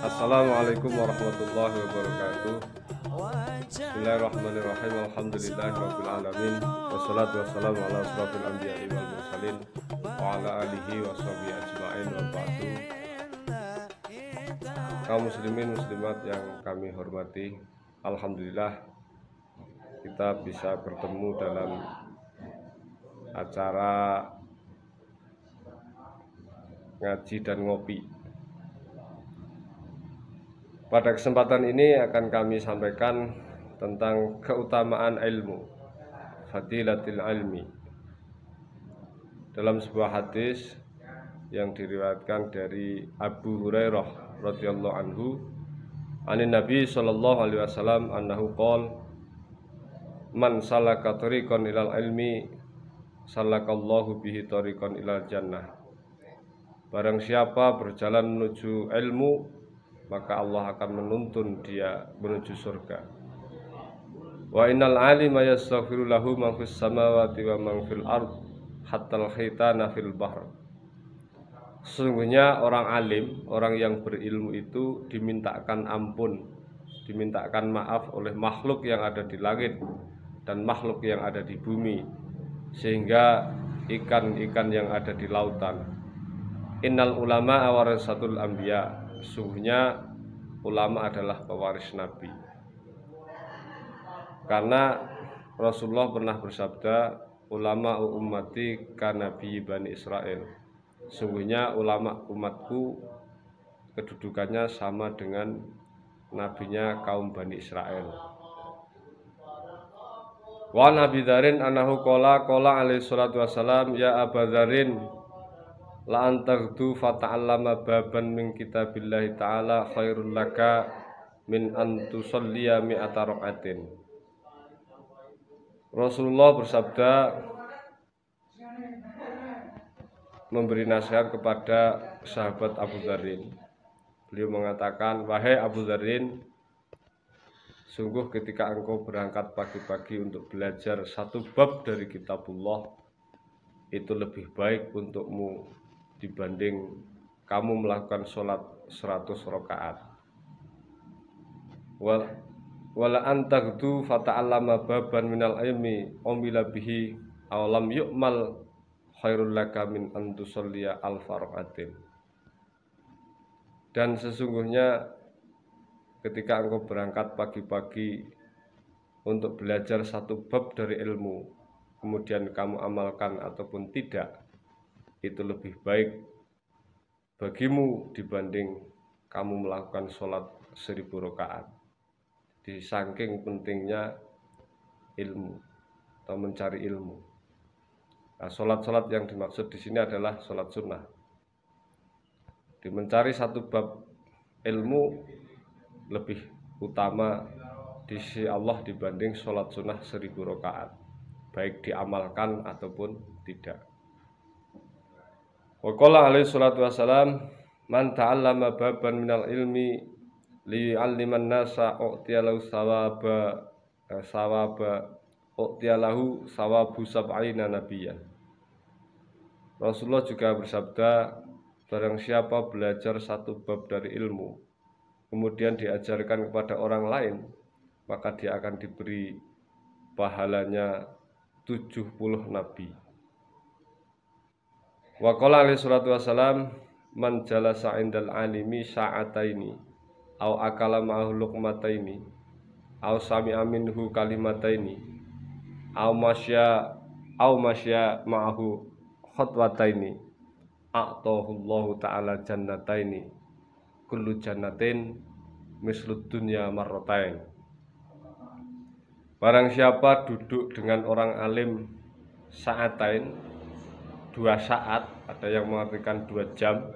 Assalamualaikum warahmatullahi wabarakatuh. Bismillahirrahmanirrahim. Alhamdulillahirabbil alamin. Wassalatu wassalamu ala asrofil anbiya'i wal mursalin wa ala alihi washabihi ajma'in wa ba'du. Kaum muslimin muslimat yang kami hormati, alhamdulillah kita bisa bertemu dalam acara ngaji dan ngopi. Pada kesempatan ini akan kami sampaikan tentang keutamaan ilmu, fadilatil ilmi. Dalam sebuah hadis yang diriwayatkan dari Abu Hurairah radhiyallahu anhu, anin Nabi sallallahu alaihi wasallam annahu qol, man salaka tariqan ilal ilmi salakallahu bihi tariqan ilal jannah. Barang siapa berjalan menuju ilmu, maka Allah akan menuntun dia menuju surga. Wa innal alima yastaghfiru lahu man fis samawati wa man fil ard hatta al-khitana fil bahr. Sesungguhnya orang alim, orang yang berilmu itu dimintakan ampun, dimintakan maaf oleh makhluk yang ada di langit dan makhluk yang ada di bumi, sehingga ikan-ikan yang ada di lautan. Innal ulama warasatul anbiya. Sesungguhnya ulama adalah pewaris Nabi. Karena Rasulullah pernah bersabda, ulama ummati kanabi Bani Israel. Sesungguhnya ulama umatku kedudukannya sama dengan nabinya kaum Bani Israel. Wa Nabi Dzarin anahu qala alaihi salatu wassalam, ya Aba Dzarin la antaghdu fata'allama baban min kitabillahi ta'ala khairul laka min an tusalliya mi'ata raka'atin. Rasulullah bersabda, memberi nasihat kepada sahabat Abu Dzarin. Beliau mengatakan, wahai Abu Dzarin, sungguh ketika engkau berangkat pagi-pagi untuk belajar satu bab dari kitabullah, itu lebih baik untukmu dibanding kamu melakukan sholat 100 rakaat. Wala antaghdu fata'allama baban minal ilmi umila bihi aw lam yu'mal khairul laka min an tusalliya alfa rakaatin. Dan sesungguhnya ketika engkau berangkat pagi-pagi untuk belajar satu bab dari ilmu, kemudian kamu amalkan ataupun tidak, itu lebih baik bagimu dibanding kamu melakukan sholat 1000 rakaat. Di saking pentingnya ilmu atau mencari ilmu. Nah, sholat-sholat yang dimaksud di sini adalah sholat sunnah. Di mencari satu bab ilmu lebih utama di sisi Allah dibanding sholat sunnah 1000 rakaat, baik diamalkan ataupun tidak. Wa qala alaihi salatu wassalam, man ta'allama baban minal ilmi liyu'alliman nasa u'tiyalahu u'tiyalahu sawabu sab'ina nabiyyan. Rasulullah juga bersabda, barang siapa belajar satu bab dari ilmu kemudian diajarkan kepada orang lain, maka dia akan diberi pahalanya 70 nabi. Wa qala alaihi salatu wassalam, man jalasa indal alimi sa'ataini aw akala ma'ahu luqmataini aw sami'a minhu kalimataini aw masya ma'ahu khutwataini a'tahu Allahu ta'ala jannataini kullu jannatin mislud dunya marratain. Barang siapa duduk dengan orang alim sa'atain, 2 saat, ada yang mengartikan 2 jam,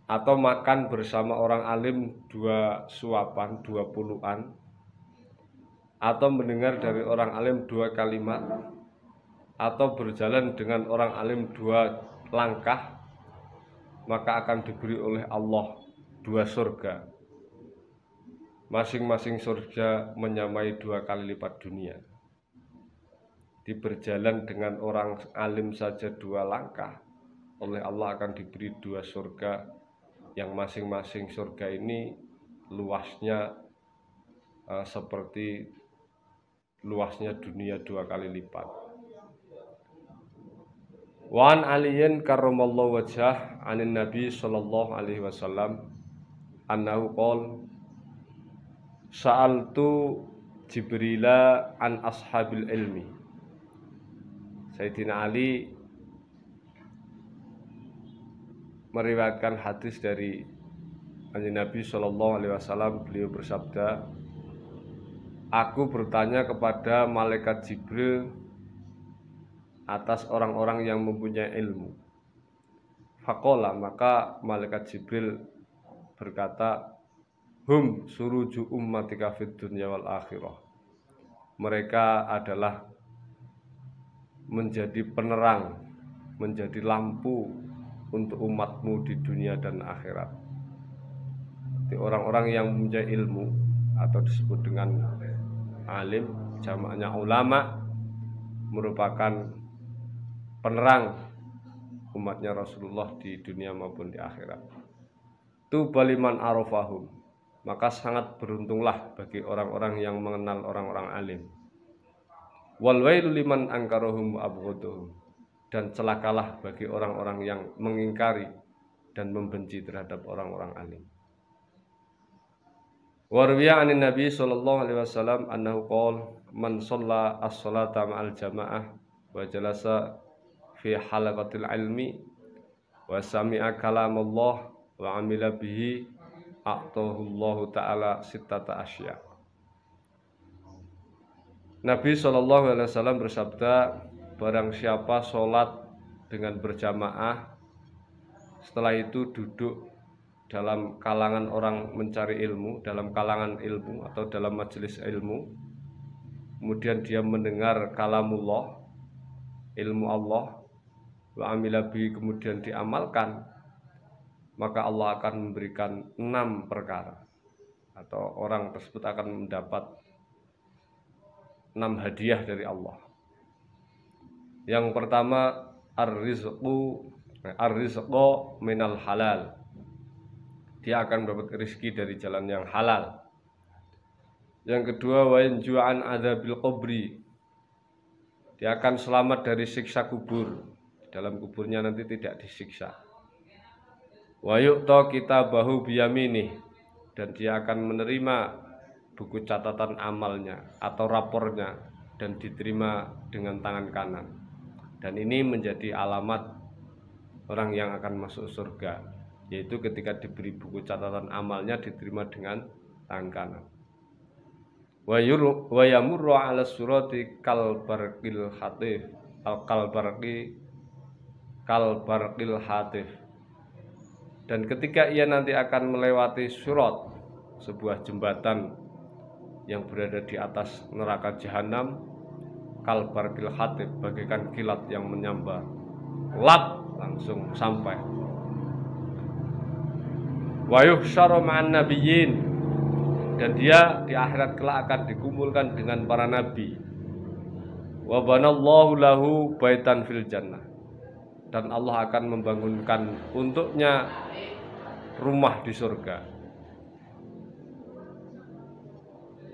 atau makan bersama orang alim 2 suapan, 2 puluhan, atau mendengar dari orang alim 2 kalimat, atau berjalan dengan orang alim 2 langkah, maka akan diberi oleh Allah 2 surga. Masing-masing surga menyamai 2 kali lipat dunia. Berjalan dengan orang alim saja 2 langkah, oleh Allah akan diberi 2 surga yang masing-masing surga ini luasnya seperti luasnya dunia 2 kali lipat. Wa an aliyin karramallahu wajhah anin nabi sallallahu alaihi wasallam annahu qol sa'altu Jibrila an ashabil ilmi. Sayyidina Ali meriwayatkan hadis dari Nabi sallallahu alaihi wasallam, beliau bersabda, aku bertanya kepada malaikat Jibril atas orang-orang yang mempunyai ilmu. Faqala, maka malaikat Jibril berkata, hum suruju ummatika fid dunya wal akhirah. Mereka adalah menjadi penerang, menjadi lampu untuk umatmu di dunia dan akhirat. Jadi orang-orang yang mempunyai ilmu atau disebut dengan alim, jamaknya ulama, merupakan penerang umatnya Rasulullah di dunia maupun di akhirat. Tuba liman arafahum, maka sangat beruntunglah bagi orang-orang yang mengenal orang-orang alim. Wal wailu liman angkarahum wa abghaduhum, dan celakalah bagi orang-orang yang mengingkari dan membenci terhadap orang-orang alim. Wa ruwiya anin nabi sallallahu alaihi wasallam annahu qala man shalla as-salata ma'al jamaah wa jalasa fi halaqatil ilmi wa sami'a kalamullah wa amila bihi a'tahullahu ta'ala sittata asya. Nabi sallallahu alaihi wasallam bersabda, barang siapa sholat dengan berjamaah, setelah itu duduk dalam kalangan orang mencari ilmu, dalam kalangan ilmu atau dalam majelis ilmu, kemudian dia mendengar kalamullah, ilmu Allah, wa amila bihi, kemudian diamalkan, maka Allah akan memberikan 6 perkara, atau orang tersebut akan mendapat 6 hadiah dari Allah. Yang pertama, ar-rizqu minal halal. Dia akan mendapat rezeki dari jalan yang halal. Yang kedua, wa yanju'an adzabil qabri. Dia akan selamat dari siksa kubur. Dalam kuburnya nanti tidak disiksa. Wa yu'ta kitabahu biyaminih, dan dia akan menerima buku catatan amalnya atau rapornya dan diterima dengan tangan kanan. Dan ini menjadi alamat orang yang akan masuk surga, yaitu ketika diberi buku catatan amalnya diterima dengan tangan kanan. Wa yamurru 'ala surati kal barqil hatif, kal barqil hatif. Dan ketika ia nanti akan melewati surat, sebuah jembatan yang berada di atas neraka jahanam, kal barqil hatif, bagaikan kilat yang menyambar, lap langsung sampai. Wa yuhsyaru ma'an nabiyyin, dan dia di akhirat kelak akan dikumpulkan dengan para nabi. Wa banallahu lahu baitan fil jannah, dan Allah akan membangunkan untuknya rumah di surga.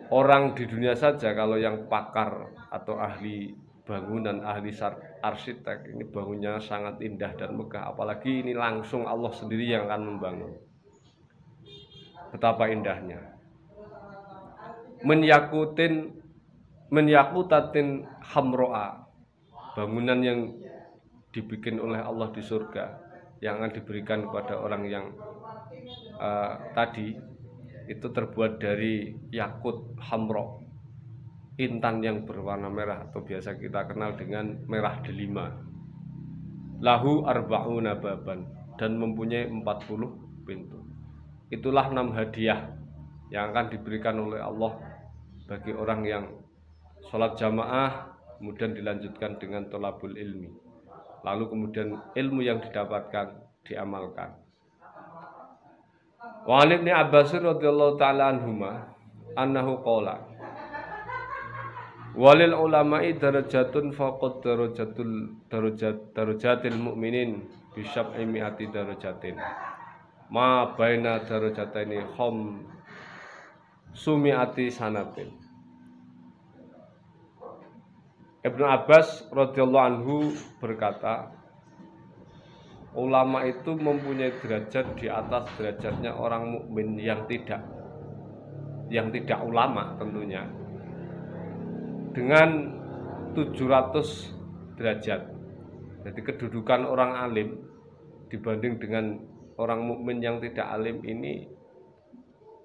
Orang di dunia saja kalau yang pakar atau ahli bangunan, ahli arsitek, ini bangunnya sangat indah dan megah, apalagi ini langsung Allah sendiri yang akan membangun. Betapa indahnya. Menyakutatin hamro'a, bangunan yang dibikin oleh Allah di surga, yang akan diberikan kepada orang yang tadi itu terbuat dari yakut hamro, intan yang berwarna merah atau biasa kita kenal dengan merah delima. Lahu arba'una baban, dan mempunyai 40 pintu. Itulah 6 hadiah yang akan diberikan oleh Allah bagi orang yang sholat jamaah, kemudian dilanjutkan dengan thalabul ilmi, lalu kemudian ilmu yang didapatkan diamalkan. Wa an Ibnu Abbas radhiyallahu ta'ala anhuma annahu qala walil ulama'i darajatun faqad darajatil mu'minin bi sab'i mi'ati darajatin. ma baina darajataini khom sumiati sanatin. Ibnu Abbas radhiyallahu anhu berkata, ulama itu mempunyai derajat di atas derajatnya orang mukmin yang tidak ulama tentunya, dengan 700 derajat. Jadi kedudukan orang alim dibanding dengan orang mukmin yang tidak alim ini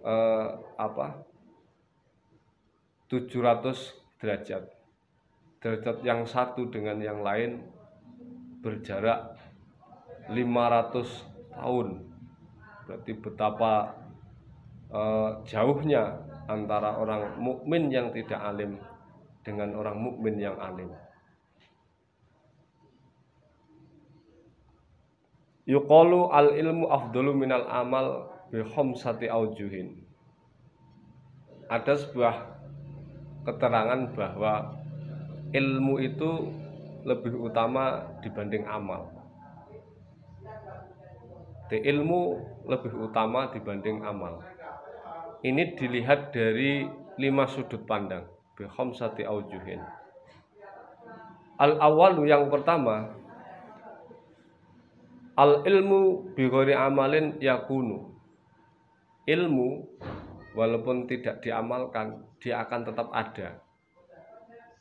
700 derajat. Derajat yang satu dengan yang lain berjarak 500 tahun. Berarti betapa jauhnya antara orang mukmin yang tidak alim dengan orang mukmin yang alim. Yuqalu al ilmu afdalu minal amal bi khamsati aujuhin. Ada sebuah keterangan bahwa ilmu itu lebih utama dibanding amal. Ilmu lebih utama dibanding amal. Ini dilihat dari 5 sudut pandang. Bi khamsati aujuhin. Al awalu, yang pertama, al ilmu bi ghairi amalin yakunu. Ilmu walaupun tidak diamalkan, dia akan tetap ada.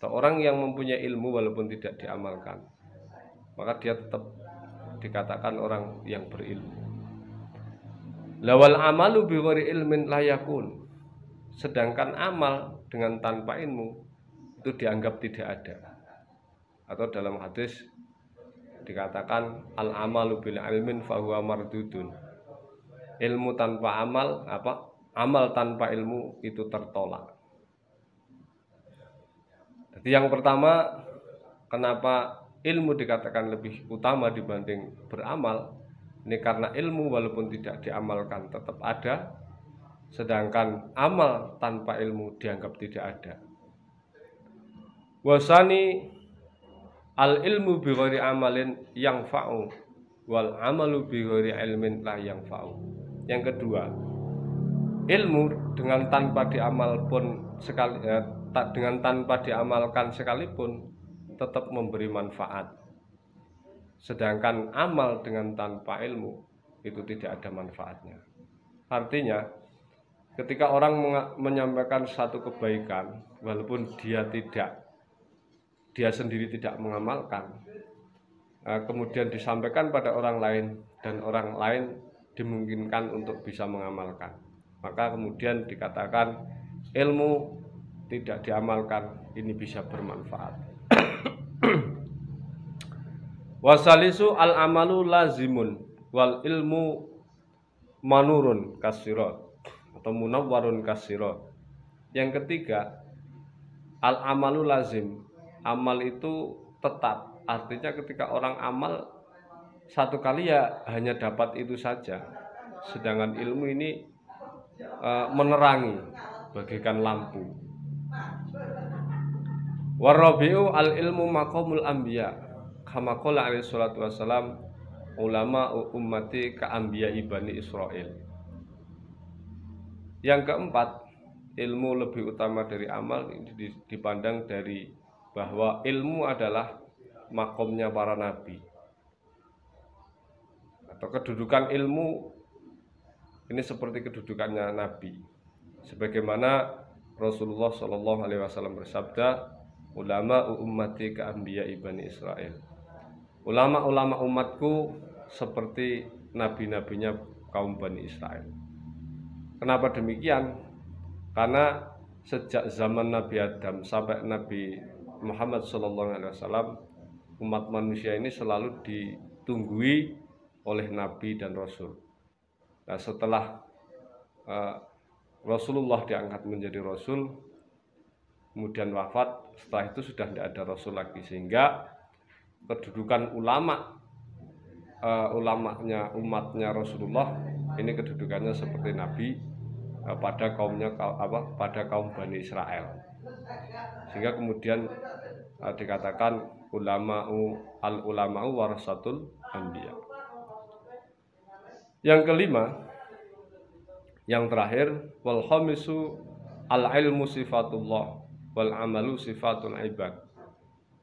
Atau orang yang mempunyai ilmu walaupun tidak diamalkan, maka dia tetap dikatakan orang yang berilmu. Lawal amalu bi ghairi ilmin la yakun. Sedangkan amal dengan tanpa ilmu itu dianggap tidak ada. Atau dalam hadis dikatakan al amalu bil ilmin fa huwa mardudun. Ilmu tanpa amal, amal tanpa ilmu itu tertolak. Jadi yang pertama, kenapa ilmu dikatakan lebih utama dibanding beramal? Ini karena ilmu walaupun tidak diamalkan tetap ada, sedangkan amal tanpa ilmu dianggap tidak ada. Wasani al ilmu bi ghairi amalin yanfa'u wal amalu bi ghairi ilmin la yanfa'u. Yang kedua, ilmu dengan tanpa diamal pun dengan tanpa diamalkan sekalipun tetap memberi manfaat. Sedangkan amal dengan tanpa ilmu itu tidak ada manfaatnya. Artinya, ketika orang menyampaikan satu kebaikan, walaupun dia sendiri tidak mengamalkan, kemudian disampaikan pada orang lain dan orang lain dimungkinkan untuk bisa mengamalkan, maka kemudian dikatakan ilmu tidak diamalkan ini bisa bermanfaat. Wasalisu al amalu lazimun wal ilmu manurun kasirat atau munawwarun kasirat. Yang ketiga, al amalu lazim. Amal itu tetap. Artinya ketika orang amal satu kali ya hanya dapat itu saja. Sedangkan ilmu ini menerangi bagaikan lampu. Warabi'u al ilmu maqamul anbiya. Kama qala alaihi salatu wassalam, ulama ummati ka anbiya ibani Israil. Yang keempat, ilmu lebih utama dari amal ini dipandang dari bahwa ilmu adalah makomnya para nabi. Atau kedudukan ilmu ini seperti kedudukannya nabi. Sebagaimana Rasulullah Shallallahu alaihi wasallam bersabda, ulama ummati ka anbiya ibani Israil. Ulama-ulama umatku seperti nabi-nabinya kaum Bani Israel. Kenapa demikian? Karena sejak zaman Nabi Adam sampai Nabi Muhammad SAW, umat manusia ini selalu ditunggui oleh Nabi dan Rasul. Nah, setelah Rasulullah diangkat menjadi Rasul, kemudian wafat, setelah itu sudah tidak ada Rasul lagi, sehingga kedudukan ulamanya umatnya Rasulullah ini kedudukannya seperti Nabi pada kaum Bani Israel, sehingga kemudian dikatakan ulama'u warasatul anbiya. Yang kelima, yang terakhir, wal khamisu al ilmu sifatullah wal amalu sifatul ibad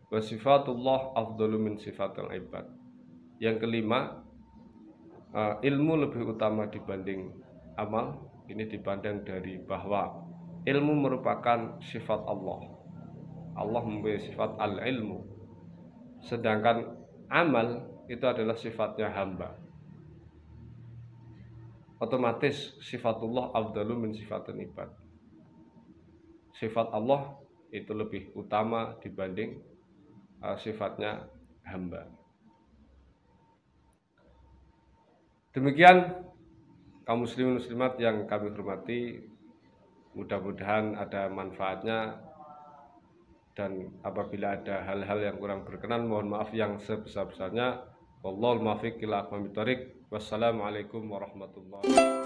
wa sifatullah afdalu min sifatul ibad. Yang kelima, ilmu lebih utama dibanding amal. Ini dipandang dari bahwa ilmu merupakan sifat Allah. Allah mempunyai sifat al-ilmu. Sedangkan amal itu adalah sifatnya hamba. Otomatis sifatullah afdalu min sifatul ibad. Sifat Allah itu lebih utama dibanding sifatnya hamba. Demikian kaum muslimin muslimat yang kami hormati, mudah-mudahan ada manfaatnya, dan apabila ada hal-hal yang kurang berkenan mohon maaf yang sebesar-besarnya. Wallahul muwaffiq ila aqwamit thoriq. Wassalamualaikum warahmatullahi wabarakatuh.